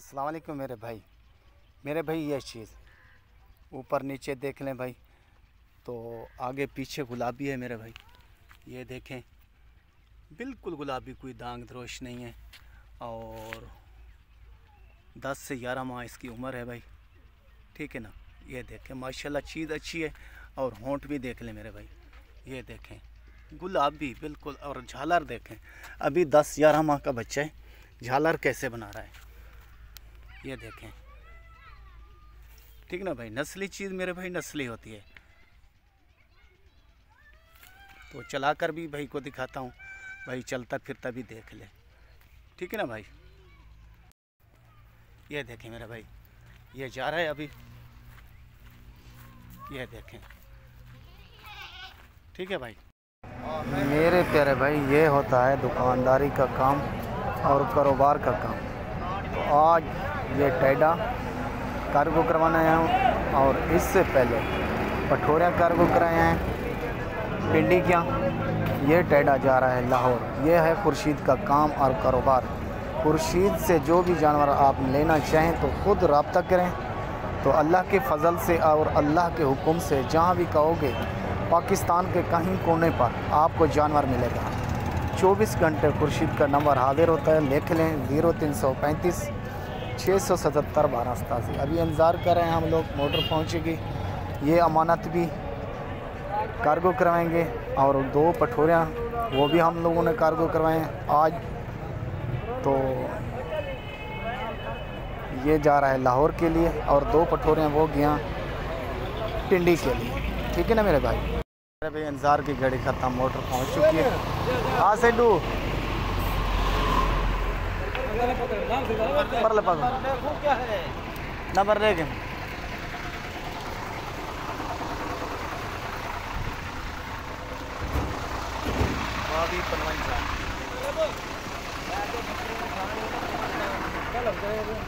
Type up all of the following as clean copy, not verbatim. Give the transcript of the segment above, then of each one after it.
अस्सलाम वालेकुम मेरे भाई ये चीज़ ऊपर नीचे देख लें भाई, तो आगे पीछे गुलाबी है मेरे भाई। ये देखें बिल्कुल गुलाबी, कोई दाग द्रोश नहीं है। और 10 से 11 माह इसकी उम्र है भाई, ठीक है ना। ये देखें माशाल्लाह चीज़ अच्छी है। और होंठ भी देख लें मेरे भाई, ये देखें गुलाबी बिल्कुल। और झालर देखें, अभी 10-11 माह का बच्चा है, झालर कैसे बना रहा है ये देखें, ठीक ना भाई। नस्ली चीज़ मेरे भाई नस्ली होती है। तो चलाकर भी भाई को दिखाता हूँ भाई, चलता फिरता भी देख ले, ठीक है ना भाई। ये देखें मेरे भाई, ये जा रहा है अभी, ये देखें, ठीक है भाई। मेरे प्यारे भाई ये होता है दुकानदारी का काम और कारोबार का काम। तो आज ये टैडा कार्गो करवाना आया हूँ, और इससे पहले पठोरियाँ कार्गो कराए हैं पिंडी क्या। ये टैडा जा रहा है लाहौर। ये है खुर्शीद का काम और कारोबार। खुर्शीद से जो भी जानवर आप लेना चाहें तो ख़ुद रब्ता करें, तो अल्लाह के फ़ज़ल से और अल्लाह के हुक्म से जहाँ भी कहोगे पाकिस्तान के कहीं कोने पर आपको जानवर मिलेगा। 24 घंटे खुर्शीद का नंबर हाजिर होता है, लिख लें 0335 677 1287। अभी इंतज़ार कर रहे हैं हम लोग, मोटर पहुंचेगी। ये अमानत भी कार्गो करवाएंगे, और 2 पठोरियाँ वो भी हम लोगों ने कार्गो करवाएं आज। तो ये जा रहा है लाहौर के लिए, और 2 पठोरियाँ वो गया पिंडी के लिए, ठीक है ना मेरे भाई। मेरे भाई इंतज़ार की घड़ी ख़त्म, मोटर पहुंच चुकी है। हाँ सेडू नंबर दे के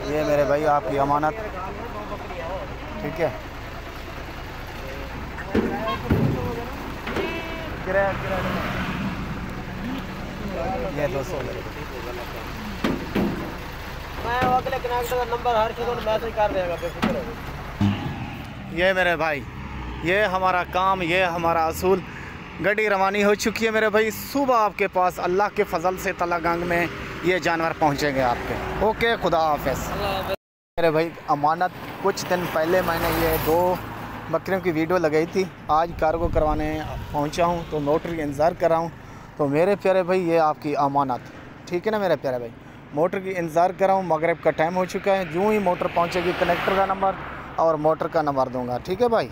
ये मेरे भाई आपकी अमानत, ठीक है। ये 200 नंबर हर चीज़ मैसेज कर देगा, बेफिक्र हो। ये मेरे भाई ये हमारा काम, ये हमारा असूल। गाड़ी रवानी हो चुकी है मेरे भाई। सुबह आपके पास अल्लाह के फजल से तलागंग में ये जानवर पहुंचेंगे आपके। ओके, खुदा हाफिज़ मेरे भाई। अमानत कुछ दिन पहले मैंने ये 2 बकरियों की वीडियो लगाई थी, आज कार्गो करवाने पहुंचा हूं, तो मोटर का इंतज़ार कर रहा हूं। तो मेरे प्यारे भाई ये आपकी अमानत, ठीक है ना मेरे प्यारे भाई। मोटर की इंतज़ार कर रहा हूँ, मगरिब का टाइम हो चुका है। यूँ ही मोटर पहुँचेगी, कनेक्टर का नंबर और मोटर का नंबर दूँगा, ठीक है भाई।